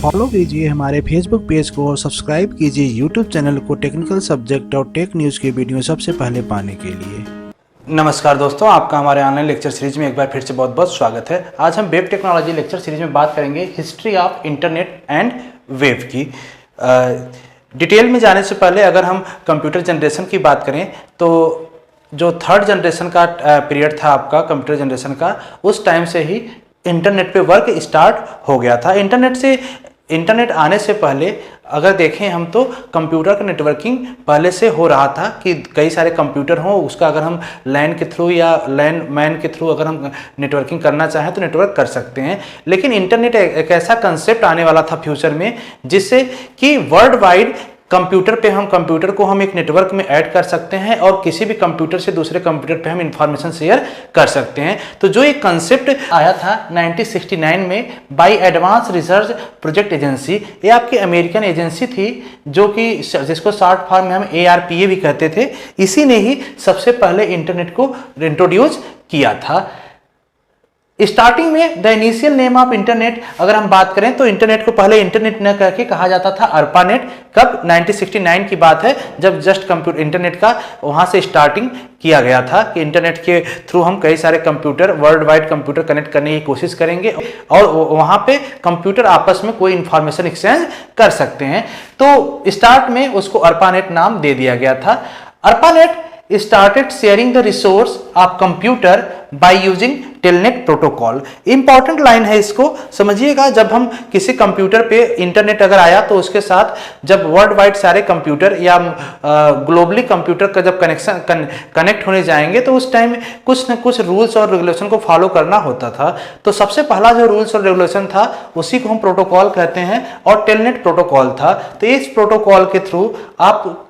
Follow कीजिए हमारे Facebook page को और सब्सक्राइब कीजिए यूट्यूब चैनल को टेक्निकल सब्जेक्ट और टेक न्यूज़ की वीडियो सबसे पहले पाने के लिए। नमस्कार दोस्तों, आपका हमारे ऑनलाइन लेक्चर सीरीज में एक बार फिर से बहुत बहुत स्वागत है। आज हम वेब टेक्नोलॉजी लेक्चर सीरीज में बात करेंगे history of internet and web की। डिटेल में जाने से पहले अगर हम कंप्यूटर जनरेशन की बात करें तो जो थर्ड जनरेशन का पीरियड था आपका कंप्यूटर जनरेशन का, उस टाइम से ही इंटरनेट पे वर्क स्टार्ट हो गया था। इंटरनेट आने से पहले अगर देखें हम तो कंप्यूटर का नेटवर्किंग पहले से हो रहा था कि कई सारे कंप्यूटर हों, उसका अगर हम लैन के थ्रू या लैन मैन के थ्रू अगर हम नेटवर्किंग करना चाहें तो नेटवर्क कर सकते हैं। लेकिन इंटरनेट एक ऐसा कंसेप्ट आने वाला था फ्यूचर में जिससे कि वर्ल्ड वाइड कंप्यूटर को हम एक नेटवर्क में ऐड कर सकते हैं और किसी भी कंप्यूटर से दूसरे कंप्यूटर पे हम इंफॉर्मेशन शेयर कर सकते हैं। तो जो एक कंसेप्ट आया था 1969 में by advance research project agency, ये आपकी अमेरिकन एजेंसी थी जो कि जिसको शॉर्ट फॉर्म में हम ARPA भी कहते थे। इसी ने ही सबसे पहले इंटरनेट को इंट्रोड्यूस किया था। स्टार्टिंग में the initial name of internet अगर हम बात करें तो इंटरनेट को पहले इंटरनेट न करके कहा जाता था ARPANET। कब? 1969 की बात है, जब जस्ट कंप्यूटर इंटरनेट का वहां से स्टार्टिंग किया गया था कि इंटरनेट के थ्रू हम कई सारे computer, world wide computer connect करने की कोशिश करेंगे और वहां पे कंप्यूटर आपस में कोई इंफॉर्मेशन एक्सचेंज कर सकते हैं। तो स्टार्ट में उसको ARPANET नाम दे दिया गया था। ARPANET started sharing the resource of computer by using telnet protocol। Important line है, इसको समझिएगा। जब हम किसी कंप्यूटर पे इंटरनेट अगर आया तो उसके साथ जब वर्ल्ड वाइड सारे कंप्यूटर या ग्लोबली कंप्यूटर का जब कनेक्ट होने जाएंगे तो उस टाइम कुछ न कुछ रूल्स और रेगुलेशन को फॉलो करना होता था। तो सबसे पहला जो रूल्स और रेगुलेशन था उसी को हम प्रोटोकॉल कहते हैं और टेलनेट प्रोटोकॉल था। तो इस प्रोटोकॉल के थ्रू आप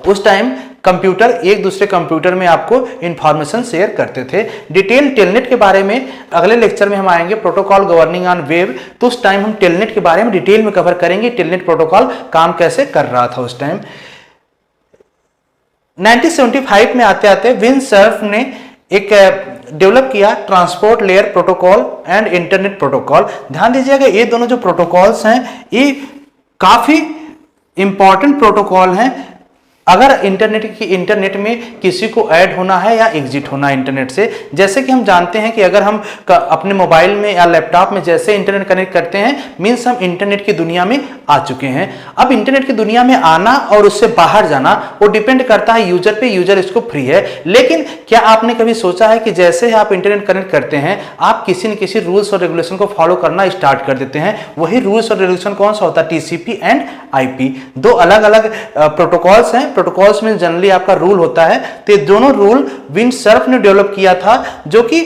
उस टाइम कंप्यूटर एक दूसरे कंप्यूटर में आपको इंफॉर्मेशन शेयर करते थे। डिटेल टेलनेट के बारे में अगले लेक्चर में हम आएंगे, प्रोटोकॉल गवर्निंग ऑन वेब। तो उस टाइम हम टेलनेट के बारे में डिटेल में कवर करेंगे, टेलनेट प्रोटोकॉल काम कैसे कर रहा था उस टाइम। 1975 में आते आते विंडसर्फ ने एक डेवलप किया transport layer protocol and internet protocol. ध्यान दीजिएगा, ये दोनों जो प्रोटोकॉल्स हैं ये काफी इंपॉर्टेंट प्रोटोकॉल हैं। अगर इंटरनेट में किसी को ऐड होना है या एग्जिट होना इंटरनेट से, जैसे कि हम जानते हैं कि अगर हम अपने मोबाइल में या लैपटॉप में जैसे इंटरनेट कनेक्ट करते हैं मीन्स हम इंटरनेट की दुनिया में आ चुके हैं। अब इंटरनेट की दुनिया में आना और उससे बाहर जाना वो डिपेंड करता है यूजर पे, यूजर इसको फ्री है। लेकिन क्या आपने कभी सोचा है कि जैसे आप इंटरनेट कनेक्ट करते हैं आप किसी न किसी रूल्स और रेगुलेशन को फॉलो करना स्टार्ट कर देते हैं। वही रूल्स और रेगुलेशन कौन सा होता है? TCP and IP। दो अलग अलग प्रोटोकॉल्स हैं। प्रोटोकॉल्स में जनरली आपका रूल होता है। तो ये दोनों रूल विंडसर्फ ने डेवलप किया था, जो कि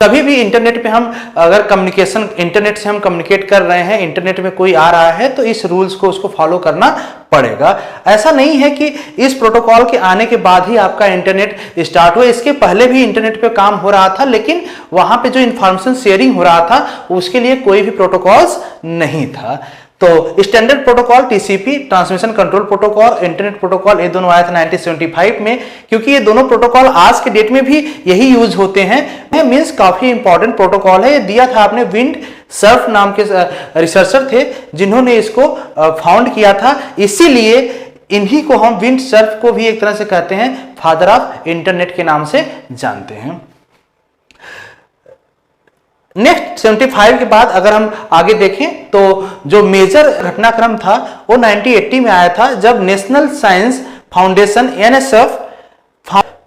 कभी भी इंटरनेट पे हम अगर कम्युनिकेशन इंटरनेट से हम कम्युनिकेट कर रहे हैं, इंटरनेट में कोई आ रहा है तो इस रूल्स को उसको फॉलो करना पड़ेगा। ऐसा नहीं है कि इस प्रोटोकॉल के आने के बाद ही आपका इंटरनेट स्टार्ट हुआ, इसके पहले भी इंटरनेट पे काम हो रहा था, लेकिन वहां पे जो इंफॉर्मेशन शेयरिंग हो रहा था उसके लिए कोई भी प्रोटोकॉल्स नहीं था। तो standard protocol TCP transmission control protocol, internet protocol, ये दोनों आया था 1975 में। क्योंकि ये दोनों प्रोटोकॉल आज के डेट में भी यही यूज होते हैं, मींस काफी इंपॉर्टेंट प्रोटोकॉल है। ये दिया था आपने विंडसर्फ नाम के रिसर्चर थे जिन्होंने इसको फाउंड किया था। इसीलिए इन्हीं को हम विंडसर्फ को भी एक तरह से कहते हैं फादर ऑफ इंटरनेट के नाम से जानते हैं। नेक्स्ट 75 के बाद अगर हम आगे देखें तो जो मेजर घटनाक्रम था वो 1980 में आया था, जब national science foundation NSF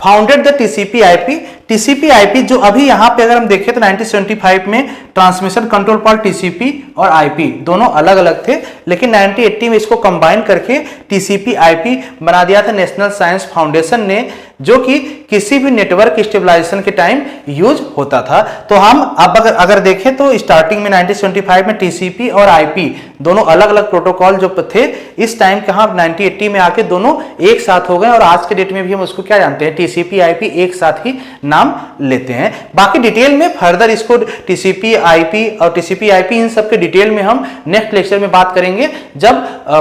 founded the TCP/IP। जो अभी यहाँ पे अगर हम देखें तो 1975 में ट्रांसमिशन कंट्रोल पर TCP और IP दोनों अलग अलग थे, लेकिन 1980 में इसको कंबाइन करके TCP/IP बना दिया था नेशनल साइंस फाउंडेशन ने, जो कि किसी भी नेटवर्क स्टेबलाइजेशन के टाइम यूज होता था। तो हम अब अगर देखें तो स्टार्टिंग में 1975 में TCP और IP दोनों अलग अलग प्रोटोकॉल जो थे, इस टाइम कहाँ 1980 में आके दोनों एक साथ हो गए और आज के डेट में भी हम उसको क्या जानते हैं? TCP/IP एक साथ ही नाम लेते हैं। बाकी डिटेल में फर्दर इसको TCP/IP और TCP/IP इन सब के डिटेल में हम नेक्स्ट लेक्चर में बात करेंगे, जब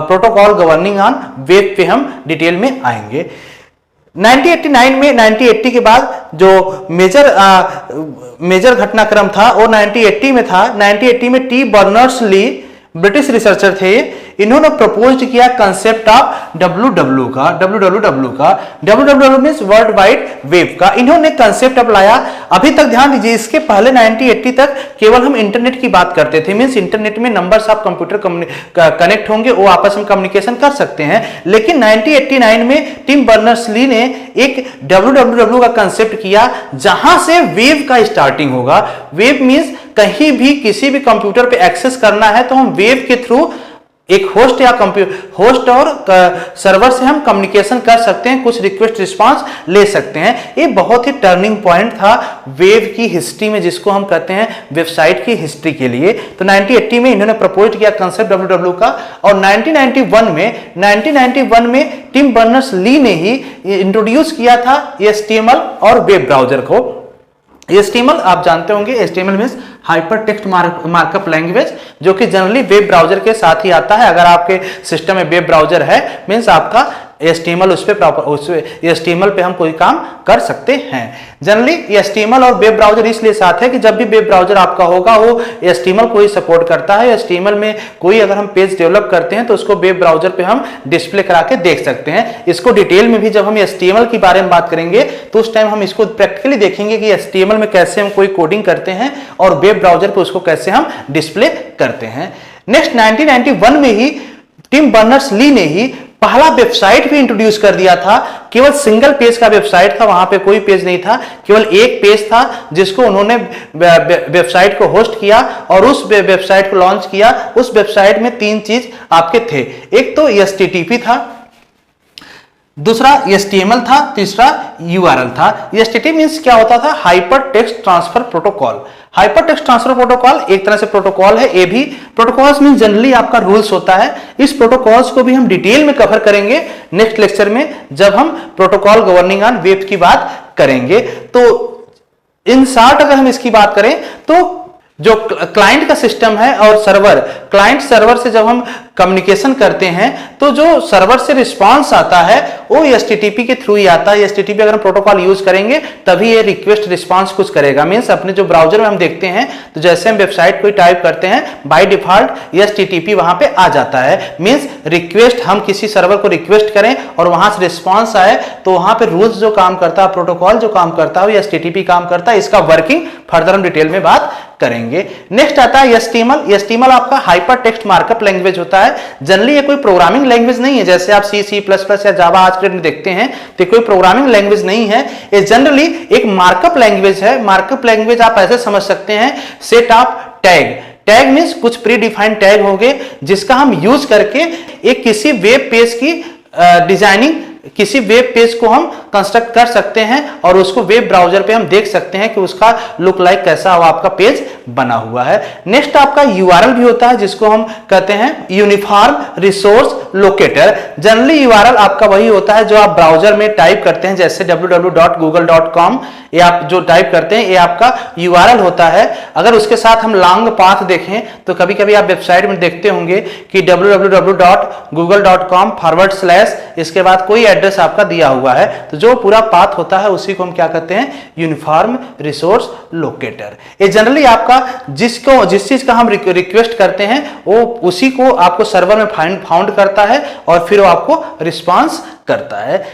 प्रोटोकॉल गवर्निंग ऑन वेब पे हम डिटेल में आएंगे। 1989 में 1980 के बाद जो मेजर घटनाक्रम था वो 1980 में था। 1980 में T Berners Lee British researcher थे, इन्होंने प्रपोज किया कंसेप्ट ऑफ WWW का। WWW means world wide web का इन्होंने कंसेप्ट अपनाया। अभी तक ध्यान दीजिए, इसके पहले 1980 तक केवल हम इंटरनेट की बात करते थे, मींस इंटरनेट में नंबर्स ऑफ कंप्यूटर कनेक्ट होंगे, वो आपस में कम्युनिकेशन कर सकते हैं। लेकिन 1989 में टिम बर्नर्स-ली ने एक WWW का कंसेप्ट किया, जहां से वेब का स्टार्टिंग होगा। वेब मींस कहीं भी किसी भी कंप्यूटर पे एक्सेस करना है तो हम वेब के थ्रू एक होस्ट या होस्ट और सर्वर से हम कम्युनिकेशन कर सकते हैं, कुछ रिक्वेस्ट रिस्पांस ले सकते हैं। ये बहुत ही टर्निंग पॉइंट था वेब की हिस्ट्री में, जिसको हम कहते हैं वेबसाइट की हिस्ट्री के लिए। तो 1980 में इन्होंने प्रपोज किया कंसेप्ट WWW का, और 1991 में टिम बर्नर्स-ली ने ही इंट्रोड्यूस किया था HTML और वेब ब्राउजर को। HTML आप जानते होंगे, HTML means hyper text markup language, जो कि जनरली वेब ब्राउजर के साथ ही आता है। अगर आपके सिस्टम में वेब ब्राउजर है मींस आपका HTML उस पे HTML पे हम कोई काम कर सकते हैं। जनरली HTML और वेब ब्राउजर इसलिए साथ है कि जब भी वेब ब्राउजर आपका होगा वो HTML को ही सपोर्ट करता है। HTML में कोई अगर हम पेज डेवलप करते हैं तो उसको वेब ब्राउजर पे हम डिस्प्ले करा के देख सकते हैं। इसको डिटेल में भी जब हम HTML की बारे में बात करेंगे तो उस टाइम हम इसको प्रैक्टिकली देखेंगे कि HTML में कैसे हम कोई कोडिंग करते हैं और वेब ब्राउजर पे उसको कैसे हम डिस्प्ले करते हैं। नेक्स्ट 1991 में ही टिम बर्नर्स-ली ने ही पहला वेबसाइट भी इंट्रोड्यूस कर दिया था। केवल सिंगल पेज का वेबसाइट था, वहां पे कोई पेज नहीं था, केवल एक पेज था, जिसको उन्होंने वेबसाइट को होस्ट किया और उस वेबसाइट को लॉन्च किया। उस वेबसाइट में 3 चीज आपके थे, एक तो HTTP था, दूसरा HTML था, तीसरा URL था। HTTP मींस क्या होता था? Hyper text transfer protocol. Hyper text transfer protocol एक तरह से प्रोटोकॉल है। ये भी प्रोटोकॉल्स मींस जनरली आपका रूल्स होता है। इस प्रोटोकॉल्स को भी हम डिटेल में कवर करेंगे नेक्स्ट लेक्चर में, जब हम प्रोटोकॉल गवर्निंग ऑन वेब की बात करेंगे। तो इन शॉर्ट अगर हम इसकी बात करें तो जो क्लाइंट का सिस्टम है और सर्वर, क्लाइंट सर्वर से जब हम कम्युनिकेशन करते हैं तो जो सर्वर से रिस्पांस आता है वो HTTP के थ्रू ही आता है। HTTP अगर हम प्रोटोकॉल यूज करेंगे तभी ये रिक्वेस्ट रिस्पांस कुछ करेगा। मींस अपने जो ब्राउजर में हम देखते हैं तो जैसे हम वेबसाइट कोई टाइप करते हैं बाय डिफॉल्ट HTTP वहां पे आ जाता है। मींस रिक्वेस्ट, हम किसी सर्वर को रिक्वेस्ट करें और वहां से रिस्पांस आए तो वहां पे रूल्स जो काम करता है, प्रोटोकॉल जो काम करता है वो HTTP काम करता है। इसका वर्किंग फर्दर हम डिटेल में बात करेंगे। नेक्स्ट आता है HTML। HTML आपका हाइपर टेक्स्ट मार्कअप लैंग्वेज होता है। जनरली ये कोई प्रोग्रामिंग लैंग्वेज नहीं है, जैसे आप C++ या जावा आज के डेट में देखते हैं तो कोई प्रोग्रामिंग लैंग्वेज नहीं है। ये जनरली एक मार्कअप लैंग्वेज है। मार्कअप लैंग्वेज आप ऐसे समझ सकते हैं, set of tag. Tag means कुछ प्री डिफाइंड टैग होंगे जिसका हम यूज करके एक किसी वेब पेज की डिजाइनिंग, किसी वेब पेज को हम कंस्ट्रक्ट कर सकते हैं और उसको वेब ब्राउजर पे हम देख सकते हैं कि उसका लुक लाइक कैसा हुआ आपका पेज बना हुआ है। नेक्स्ट आपका URL भी होता है, जिसको हम कहते हैं uniform resource locator. Generally URL आपका वही होता है जो आप ब्राउजर में टाइप करते हैं, जैसे www.google.com ये आप जो टाइप करते हैं ये आपका URL होता है। अगर उसके साथ हम लॉन्ग पाथ देखें तो कभी कभी आप वेबसाइट में देखते होंगे कि www.google.com/ इसके बाद कोई एड्रेस आपका दिया हुआ है, तो जो पूरा पाथ होता है उसी को हम क्या कहते हैं? Uniform resource locator. ये जनरली आपका जिस चीज का हम रिक्वेस्ट करते हैं वो उसी को आपको सर्वर में फाउंड करता है और फिर वो आपको रिस्पांस करता है।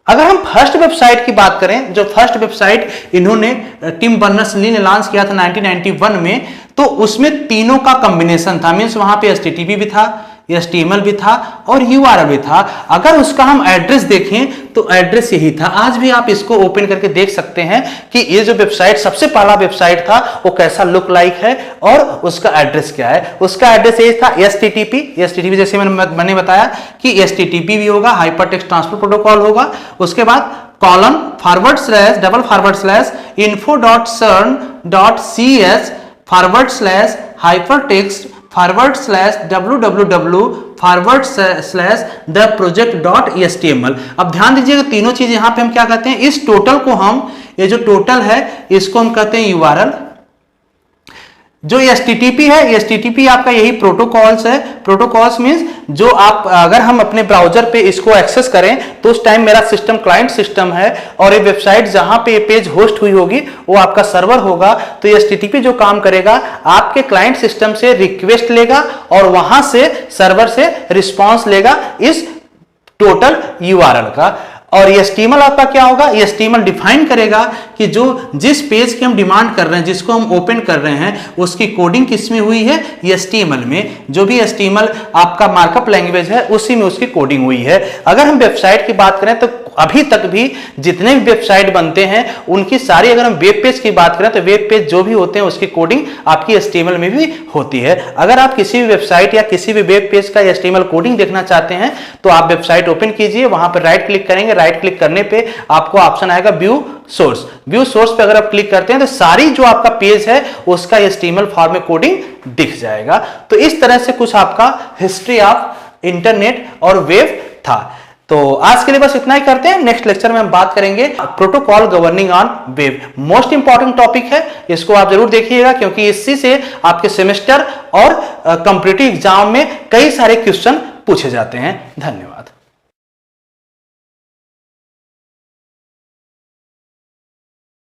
अगर हम फर्स्ट वेबसाइट की बात करें, जो फर्स्ट वेबसाइट इन्होंने टिम बर्नर्स-ली ने लॉन्च किया था 1991 में, तो उसमें तीनों का कॉम्बिनेशन था। मींस वहां पे HTTP भी था, HTML भी था और URL भी था। अगर उसका हम एड्रेस देखें तो एड्रेस यही था। आज भी आप इसको ओपन करके देख सकते हैं कि ये जो वेबसाइट सबसे पहला वेबसाइट था वो कैसा लुक लाइक है और उसका एड्रेस क्या है। उसका एड्रेस यही था HTTP जैसे मैंने बताया कि HTTP भी होगा, हाइपर टेक्स्ट ट्रांसफर प्रोटोकॉल होगा। उसके बाद info.serve-hypertext/hypertext/hypertext/the project.html। अब ध्यान दीजिएगा तीनों चीज यहां पे हम क्या कहते हैं? इस टोटल को हम, ये जो टोटल है इसको हम कहते हैं URL। जो HTTP है, HTTP आपका यही प्रोटोकॉल्स है। प्रोटोकॉल्स मींस जो आप, अगर हम अपने ब्राउजर पे इसको एक्सेस करें तो उस टाइम मेरा सिस्टम क्लाइंट सिस्टम है और ये वेबसाइट जहां पे ये पेज होस्ट हुई होगी वो आपका सर्वर होगा। तो ये HTTP जो काम करेगा, आपके क्लाइंट सिस्टम से रिक्वेस्ट लेगा और वहां से सर्वर से रिस्पॉन्स लेगा इस टोटल URL का। और ये HTML आपका क्या होगा, ये HTML डिफाइन करेगा कि जिस पेज की हम डिमांड कर रहे हैं, जिसको हम ओपन कर रहे हैं, उसकी कोडिंग किस में हुई है, HTML में। जो भी HTML आपका मार्कअप लैंग्वेज है उसी में उसकी कोडिंग हुई है। अगर हम वेबसाइट की बात करें तो अभी तक भी जितने भी वेबसाइट बनते हैं उनकी सारी, अगर हम वेब पेज की बात करें तो वेब पेज जो भी होते हैं उसकी कोडिंग आपकी HTML में भी होती है। अगर आप किसी भी वेबसाइट या किसी भी वेब पेज का HTML कोडिंग देखना चाहते हैं तो आप वेबसाइट ओपन कीजिए, वहां पर राइट क्लिक करेंगे, राइट क्लिक करने पे आपको ऑप्शन आएगा व्यू सोर्स। व्यू सोर्स पे अगर आप क्लिक करते हैं तो सारी जो आपका पेज है उसका HTML फॉर्म में कोडिंग दिख जाएगा। तो इस तरह से कुछ आपका हिस्ट्री ऑफ इंटरनेट और वेब था। तो आज के लिए बस इतना ही करते हैं। नेक्स्ट लेक्चर में हम बात करेंगे protocol governing on web. Most important topic है, इसको आप जरूर देखिएगा क्योंकि इसी से आपके सेमेस्टर और कॉम्पिटिटिव एग्जाम में कई सारे क्वेश्चन पूछे जाते हैं। धन्यवाद।